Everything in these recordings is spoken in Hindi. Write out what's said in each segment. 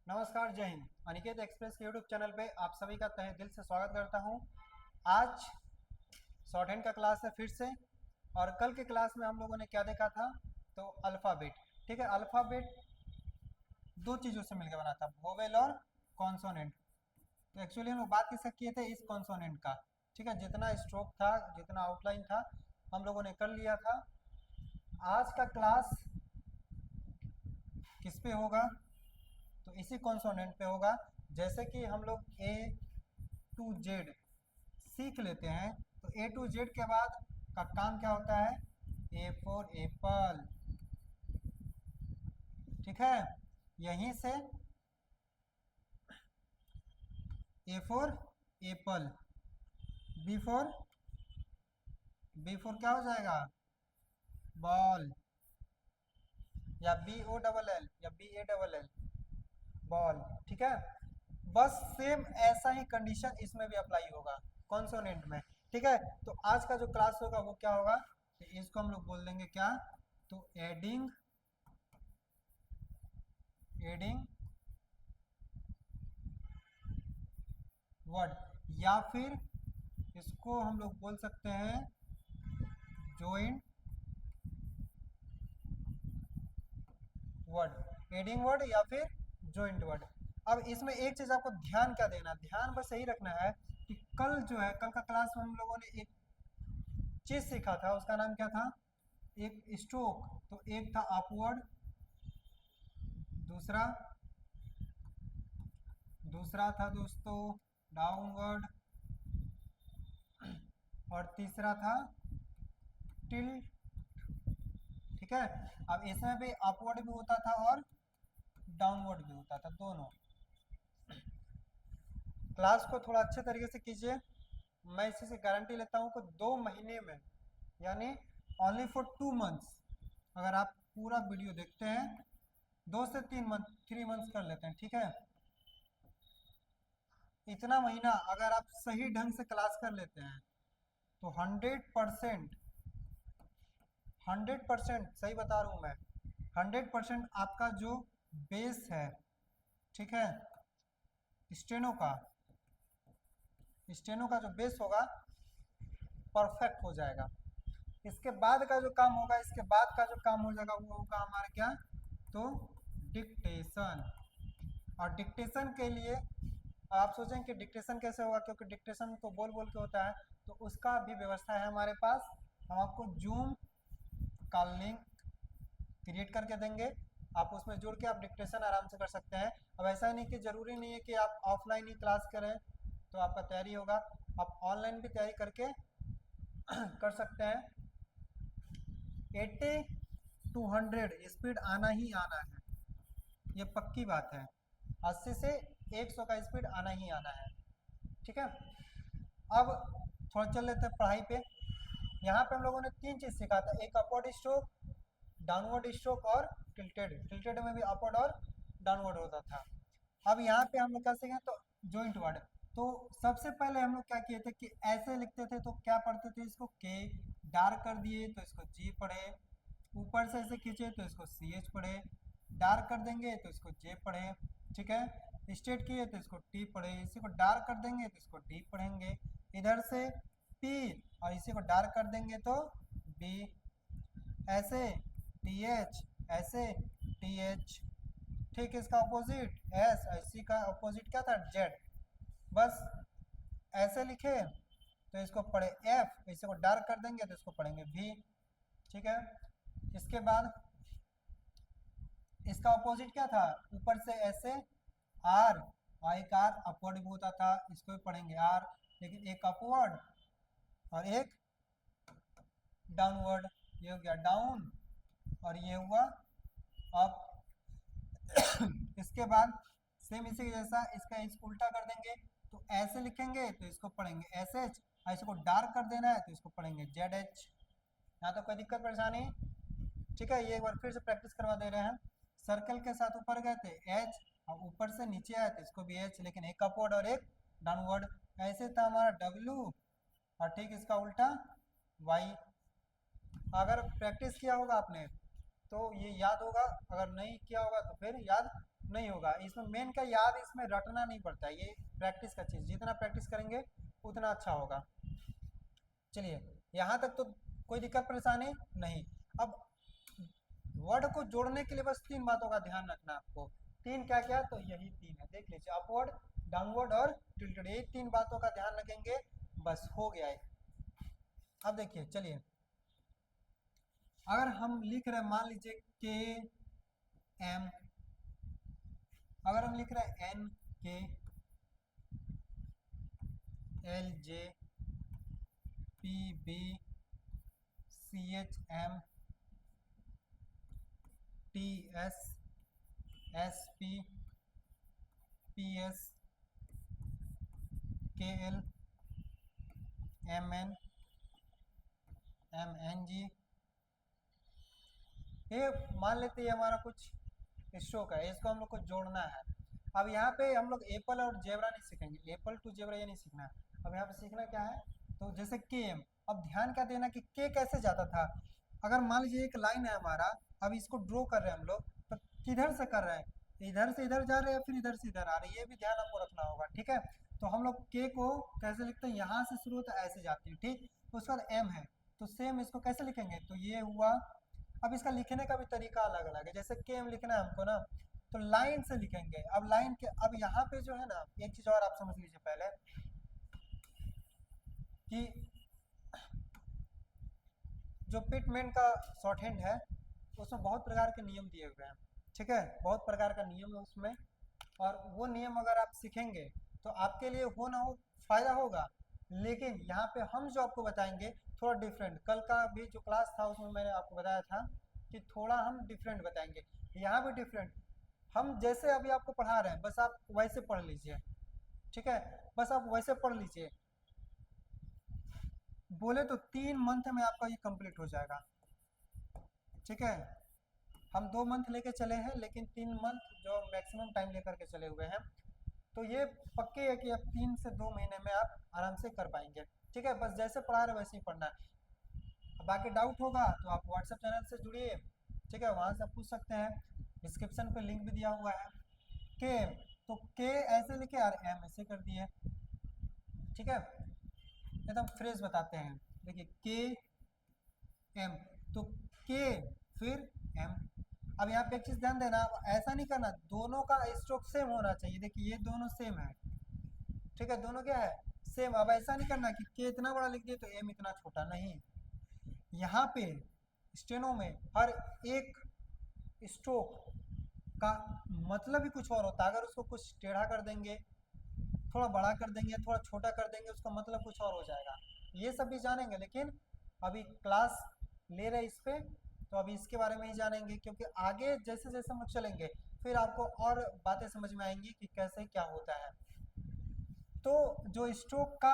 नमस्कार, जय हिंद। अनिकेत एक्सप्रेस के यूट्यूब चैनल पे आप सभी का तहे दिल से स्वागत करता हूं। आज शॉर्ट हैंड का क्लास है फिर से। और कल के क्लास में हम लोगों ने क्या देखा था? तो अल्फ़ाबेट। ठीक है, अल्फ़ाबेट दो चीज़ों से मिलकर बना था, वोवेल और कॉन्सोनेंट। तो एक्चुअली हम लोग बात किसका किए थे? इस कॉन्सोनेंट का। ठीक है, जितना स्ट्रोक था, जितना आउटलाइन था, हम लोगों ने कर लिया था। आज का क्लास किस पे होगा? तो इसी कॉन्सोनेंट पे होगा। जैसे कि हम लोग ए टू जेड सीख लेते हैं, तो ए टू जेड के बाद का काम क्या होता है? A for apple. ठीक है, यहीं से A for apple, B for क्या हो जाएगा? बॉल, या बी ओ डबल एल या B A double L, ball. ठीक है, बस सेम ऐसा ही कंडीशन इसमें भी अप्लाई होगा कॉन्सोनेंट में। ठीक है, तो आज का जो क्लास होगा वो क्या होगा? तो इसको हम लोग बोल देंगे क्या? तो एडिंग एडिंग वर्ड, या फिर इसको हम लोग बोल सकते हैं जॉइंट वर्ड, एडिंग वर्ड या फिर जॉइंट वर्ड। अब इसमें एक चीज आपको ध्यान क्या देना, ध्यान बस यही रखना है कि कल जो है, कल का क्लास में हम लोगों ने एक चीज सीखा था, उसका नाम क्या था? एक स्ट्रोक। तो एक था अपवर्ड, दूसरा दूसरा था दोस्तों डाउनवर्ड, और तीसरा था टिल्ट। ठीक है, अब इसमें भी अपवर्ड भी होता था और डाउनवर्ड भी होता था, दोनों। क्लास को थोड़ा अच्छे तरीके से कीजिए। मैं इसी से गारंटी लेता हूँ कि 2 महीने में, यानी ओनली फॉर 2 मंथ्स, अगर आप पूरा वीडियो देखते हैं, 2 से 3 मंथ, 3 मंथ्स कर लेते हैं। ठीक है, इतना महीना अगर आप सही ढंग से क्लास कर लेते हैं तो 100%, 100% सही बता रहा हूँ मैं, 100% आपका जो बेस है, ठीक है, स्टेनो का स्टेनो का जो बेस होगा परफेक्ट हो जाएगा। इसके बाद का जो काम होगा, इसके बाद का जो काम हो जाएगा वो होगा हमारा क्या? तो डिक्टेशन। और डिक्टेशन के लिए आप सोचें कि डिक्टेशन कैसे होगा, क्योंकि डिक्टेशन तो बोल बोल के होता है, तो उसका भी व्यवस्था है हमारे पास। हम आपको जूम का लिंक क्रिएट करके देंगे, आप उसमें जुड़ के आप डिक्टेशन आराम से कर सकते हैं। अब ऐसा नहीं कि ज़रूरी नहीं है कि आप ऑफलाइन ही क्लास करें तो आपका तैयारी होगा, आप ऑनलाइन भी तैयारी करके कर सकते हैं। 80 to 100 स्पीड आना ही आना है, ये पक्की बात है। 80 से 100 का स्पीड आना ही आना है। ठीक है, अब थोड़ा चल लेते हैं पढ़ाई पे। यहाँ पे हम लोगों ने 3 चीज़ सीखा था, एक अपवर्ड स्ट्रोक, डाउनवर्ड स्ट्रोक और टिल्टेड। टिल्टेड में भी अपवर्ड और डाउनवर्ड होता था। अब यहाँ पे हम लोग क्या सीखे? तो जॉइंट वर्ड। तो सबसे पहले हम लोग क्या किए थे कि ऐसे लिखते थे तो क्या पढ़ते थे? इसको के डार्क कर दिए तो इसको जी पढ़े, ऊपर से ऐसे खींचे तो इसको सी एच पढ़े, डार्क कर देंगे तो इसको जे पढ़े। ठीक है, स्ट्रेट किए तो इसको टी पढ़े, इसी को डार्क कर देंगे तो इसको डी पढ़ेंगे, इधर से पी, और इसी को डार्क कर देंगे तो बी, ऐसे टी एच, ऐसे टी एच। ठीक, इसका अपोजिट एस, इसी का अपोजिट क्या था? जेड। बस ऐसे लिखे तो इसको पढ़े एफ, इसी को डार्क कर देंगे तो इसको पढ़ेंगे भी। ठीक है, इसके बाद इसका अपोजिट क्या था? ऊपर से ऐसे आर, और एक आर अपवर्ड भी होता था, इसको भी पढ़ेंगे आर, लेकिन एक अपवर्ड और एक डाउनवर्ड। ये हो गया डाउन और ये हुआ अप। इसके बाद सेम इसी के जैसा इसका इसको उल्टा कर देंगे, तो ऐसे लिखेंगे तो इसको पढ़ेंगे एस एच, और इसको डार्क कर देना है तो इसको पढ़ेंगे जेड एच। यहाँ तो कोई दिक्कत परेशानी? ठीक है, ये एक बार फिर से प्रैक्टिस करवा दे रहे हैं। सर्कल के साथ ऊपर गए थे एच, और ऊपर से नीचे आए तो इसको भी एच, लेकिन एक अपवर्ड और एक डाउनवर्ड। ऐसे था हमारा डब्लू, और ठीक इसका उल्टा वाई। अगर प्रैक्टिस किया होगा आपने तो ये याद होगा, अगर नहीं किया होगा तो फिर याद नहीं होगा। इसमें मेन क्या याद, इसमें रटना नहीं पड़ता है, ये प्रैक्टिस का चीज़, जितना प्रैक्टिस करेंगे उतना अच्छा होगा। चलिए, यहाँ तक तो कोई दिक्कत परेशानी नहीं। अब वर्ड को जोड़ने के लिए बस तीन बातों का ध्यान रखना आपको। तीन क्या क्या, तो यही तीन है, देख लीजिए, अपवर्ड, डाउनवर्ड और टिल्टेड, यही तीन बातों का ध्यान रखेंगे, बस हो गया है। अब देखिए, चलिए, अगर हम लिख रहे हैं, मान लीजिए के एम, अगर हम लिख रहे हैं N K L J P B C H M T S S P P S K L M N M N G, ये मान लेते हैं हमारा कुछ स्ट्रोक है, इसको हम लोग को जोड़ना है। अब यहाँ पे हम लोग एप्पल और जेबरा नहीं सीखेंगे, एप्पल टू जेबरा ये नहीं सीखना है। अब यहाँ पे सीखना क्या है, तो जैसे के एम, अब ध्यान क्या देना कि के कैसे जाता था। अगर मान लीजिए एक लाइन है हमारा, अब इसको ड्रॉ कर रहे हैं हम लोग, तो किधर से कर रहे हैं, इधर से इधर जा रहे हैं या फिर इधर से इधर आ रहे हैं, ये भी ध्यान आपको रखना होगा, ठीक है। तो हम लोग के को कैसे लिखते हैं, यहाँ से शुरू होता है ऐसे जाती है, ठीक। तो उसके बाद एम है, तो सेम इसको कैसे लिखेंगे, तो ये हुआ। अब इसका लिखने का भी तरीका अलग अलग है, जैसे के एम लिखना है हमको ना, तो लाइन से लिखेंगे। अब लाइन के, अब यहाँ पे जो है ना, एक चीज और आप समझ लीजिए पहले, कि जो पिटमैन का शॉर्ट हैंड है, उसमें बहुत प्रकार के नियम दिए हुए हैं, ठीक है, बहुत प्रकार का नियम है उसमें। और वो नियम अगर आप सीखेंगे तो आपके लिए हो ना हो फायदा होगा। लेकिन यहाँ पे हम जो आपको बताएंगे थोड़ा डिफरेंट, कल का भी जो क्लास था उसमें मैंने आपको बताया था कि थोड़ा हम डिफरेंट बताएंगे, यहाँ भी डिफरेंट। हम जैसे अभी आपको पढ़ा रहे हैं बस आप वैसे पढ़ लीजिए, ठीक है, बस आप वैसे पढ़ लीजिए। बोले तो 3 मंथ में आपका ये कंप्लीट हो जाएगा, ठीक है। हम 2 मंथ लेके चले हैं, लेकिन 3 मंथ जो मैक्सिमम टाइम लेकर के चले हुए हैं, तो ये पक्के है कि अब 3 से 2 महीने में आप आराम से कर पाएंगे, ठीक है। बस जैसे पढ़ा रहे वैसे ही पढ़ना है। बाकी डाउट होगा तो आप व्हाट्सएप चैनल से जुड़िए, ठीक है, वहाँ से आप पूछ सकते हैं, डिस्क्रिप्शन पे लिंक भी दिया हुआ है। के, तो के ऐसे लिखे और एम ऐसे कर दिए, ठीक है, एकदम फ्रेश बताते हैं। देखिए के एम, तो के फिर एम। अब यहाँ पे एक चीज ध्यान देना, ऐसा नहीं करना, दोनों का स्ट्रोक सेम होना चाहिए, देखिए ये दोनों सेम है, ठीक है, दोनों क्या है, सेम। अब ऐसा नहीं करना कि के इतना बड़ा लिख दिए तो एम इतना छोटा, नहीं। यहाँ पे स्टेनो में हर एक स्ट्रोक का मतलब ही कुछ और होता है। अगर उसको कुछ टेढ़ा कर देंगे, थोड़ा बड़ा कर देंगे, थोड़ा छोटा कर देंगे, उसका मतलब कुछ और हो जाएगा। ये सब भी जानेंगे, लेकिन अभी क्लास ले रहे इस पे, तो अभी इसके बारे में ही जानेंगे, क्योंकि आगे जैसे जैसे हम चलेंगे फिर आपको और बातें समझ में आएंगी कि कैसे क्या होता है। तो जो स्ट्रोक का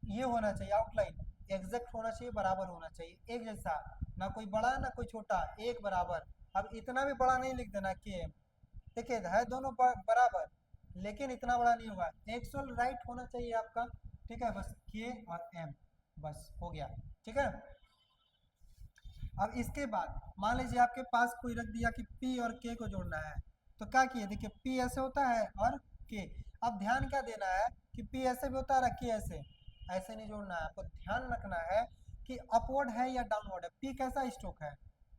ये होना चाहिए आउटलाइन, एग्जैक्ट होना चाहिए, बराबर होना चाहिए, एक जैसा, ना कोई बड़ा ना कोई छोटा, एक बराबर। अब इतना भी बड़ा नहीं लिख देना के, देखिए है दोनों बराबर, लेकिन इतना बड़ा नहीं होगा, एक्चुअल राइट होना चाहिए आपका, ठीक है, बस के और एम, बस हो गया, ठीक है। अब इसके बाद मान लीजिए आपके पास कोई रख दिया कि पी और के को जोड़ना है, तो क्या किए, देखिए पी ऐसे होता है और के। अब ध्यान क्या देना है कि पी ऐसे भी होता है और के ऐसे, ऐसे नहीं जोड़ना है, आपको ध्यान रखना है कि अपवर्ड है या डाउनवर्ड है। पी कैसा स्ट्रोक है,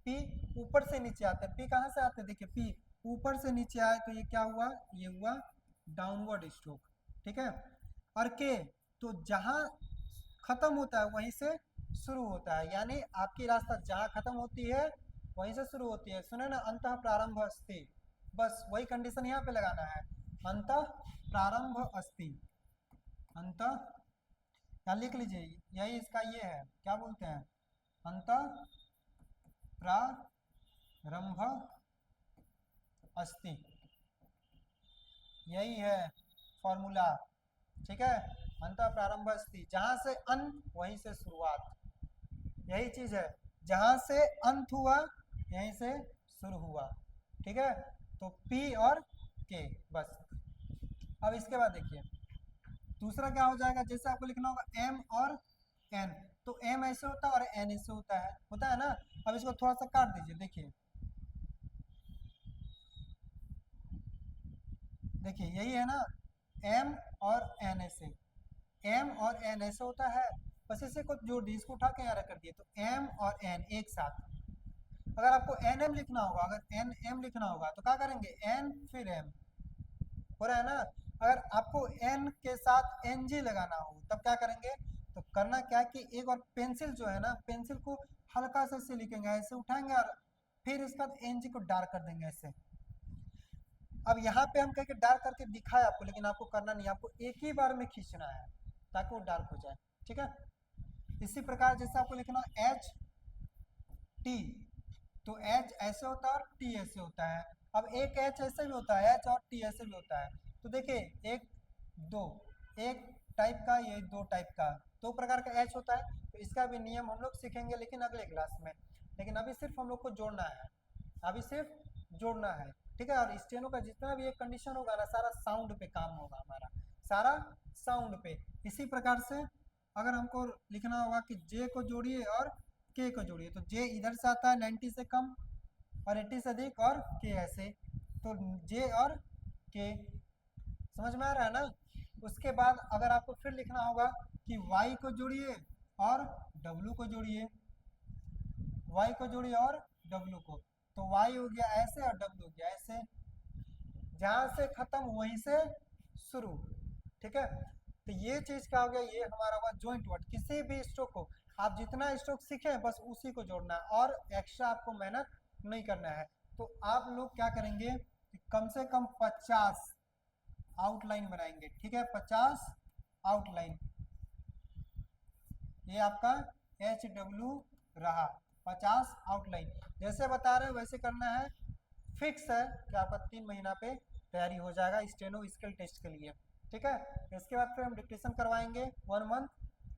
पी ऊपर से नीचे आते हैं, पी कहाँ से आते हैं, देखिए पी ऊपर से नीचे आए तो ये क्या हुआ, ये हुआ डाउनवर्ड स्ट्रोक, ठीक है। और के, तो जहाँ खत्म होता है वहीं से शुरू होता है, यानी आपकी रास्ता जहाँ खत्म होती है वहीं से शुरू होती है। सुने ना, अंतः प्रारंभ अस्ति, बस वही कंडीशन यहाँ पे लगाना है, अंतः प्रारंभ अस्ति, अंतः, यहाँ लिख लीजिए, यही इसका ये है, क्या बोलते हैं, अंतः प्रारंभ अस्ति, यही है फॉर्मूला, ठीक है। अंतः प्रारंभ अस्ति, जहां से अंत वहीं से शुरुआत, यही चीज है, जहां से अंत हुआ यहीं से शुरू हुआ, ठीक है। तो P और K, बस। अब इसके बाद देखिए दूसरा क्या हो जाएगा, जैसे आपको लिखना होगा M और एन। तो एम ऐसे होता है और एन ऐसे होता है ना। अब इसको थोड़ा सा काट दीजिए, देखिए देखिए यही है ना, एम और एन ऐसे, एम और एन ऐसे होता है। बस इसे को जोड़ दी, इसको उठा के यहाँ रख कर दिए, तो एम और एन एक साथ। अगर आपको एन एम लिखना होगा, अगर एन एम लिखना होगा तो क्या करेंगे, एन फिर एम, हो रहा है ना। अगर आपको एन के साथ एन जी लगाना हो तब क्या करेंगे, तो करना क्या है कि एक और पेंसिल जो है ना, पेंसिल को हल्का सा ऐसे लिखेंगे, ऐसे उठाएंगे और फिर इसके बाद एन जी को डार्क कर देंगे ऐसे। अब यहाँ पे हम कह के डार्क करके दिखाए आपको, लेकिन आपको करना नहीं, आपको एक ही बार में खींचना है ताकि वो डार्क हो जाए, ठीक है। इसी प्रकार जैसे आपको लिखना एच टी, तो एच ऐसे होता है और टी ऐसे होता है। अब एक एच ऐसे भी होता है, एच और टी ऐसे भी होता है। तो देखिए एक दो, एक टाइप का, ये दो टाइप का, दो प्रकार का एच होता है। तो इसका भी नियम हम लोग सीखेंगे लेकिन अगले क्लास में। लेकिन अभी सिर्फ हम लोग को जोड़ना है, अभी सिर्फ जोड़ना है, ठीक है। और स्टेनो का जितना भी एक कंडीशन होगा ना, सारा साउंड पे काम होगा हमारा, सारा साउंड पे। इसी प्रकार से अगर हमको लिखना होगा कि जे को जोड़िए और के को जोड़िए, तो जे इधर से आता है 90 से कम और 80 से अधिक, और के ऐसे, तो जे और के, समझ में आ रहा है ना। उसके बाद अगर आपको फिर लिखना होगा कि y को जोड़िए और w को जोड़िए, y को जोड़िए और w को, तो y हो गया ऐसे और w हो गया ऐसे, जहां से खत्म वहीं से शुरू, ठीक है। तो ये चीज क्या हो गया, ये हमारा हुआ जॉइंट वर्ड। किसी भी स्ट्रोक को आप जितना स्ट्रोक सीखे बस उसी को जोड़ना है और एक्स्ट्रा आपको मेहनत नहीं करना है। तो आप लोग क्या करेंगे कि कम से कम 50 आउटलाइन बनाएंगे, ठीक है, 50 आउटलाइन। ये आपका एच डब्ल्यू रहा, 50 आउटलाइन। जैसे बता रहे हैं वैसे करना है, फिक्स है कि आपका 3 महीना पे तैयारी हो जाएगा स्टेनो स्किल टेस्ट के लिए, ठीक है। इसके बाद फिर हम डिक्टेशन करवाएंगे 1 मंथ,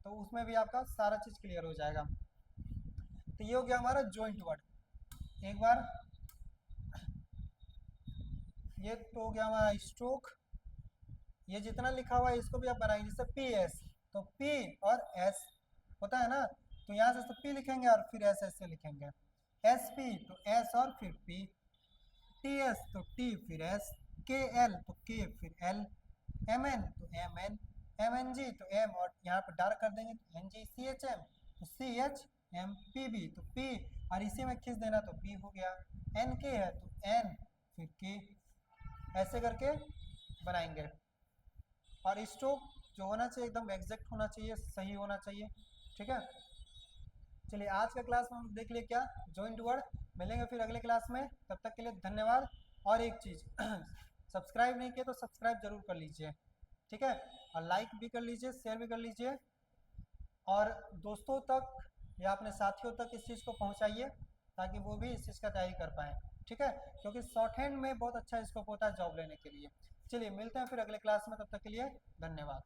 तो उसमें भी आपका सारा चीज़ क्लियर हो जाएगा। तो ये हो गया हमारा जॉइंट वर्ड। एक बार ये तो हो गया हमारा स्ट्रोक। ये जितना लिखा हुआ है इसको भी आप बनाएंगे, जैसे पी एस, तो पी और एस होता है ना, तो यहाँ से पी लिखेंगे और फिर एस ऐसे लिखेंगे। एस पी तो एस और फिर पी, टी एस तो टी फिर एस, के एल तो के फिर एल, एम एन तो M N, M N G तो एम और यहाँ पर डार्क कर देंगे तो N G, C H M तो C H M, P B तो पी और इसी में खींच देना तो पी हो गया, एन के है तो एन फिर के, ऐसे करके बनाएंगे। और स्ट्रोक जो होना चाहिए एकदम एग्जैक्ट होना चाहिए, सही होना चाहिए, ठीक है। चलिए आज का क्लास में हम देख लिए क्या, जॉइंट वर्ड। मिलेंगे फिर अगले क्लास में, तब तक के लिए धन्यवाद। और एक चीज़ सब्सक्राइब नहीं किए तो सब्सक्राइब जरूर कर लीजिए, ठीक है। और लाइक भी कर लीजिए, शेयर भी कर लीजिए, और दोस्तों तक या अपने साथियों तक इस चीज़ को पहुंचाइए ताकि वो भी इस चीज़ का तैयारी कर पाएँ, ठीक है। क्योंकि शॉर्ट हैंड में बहुत अच्छा स्कोप होता है जॉब लेने के लिए। चलिए मिलते हैं फिर अगले क्लास में, तब तक के लिए धन्यवाद।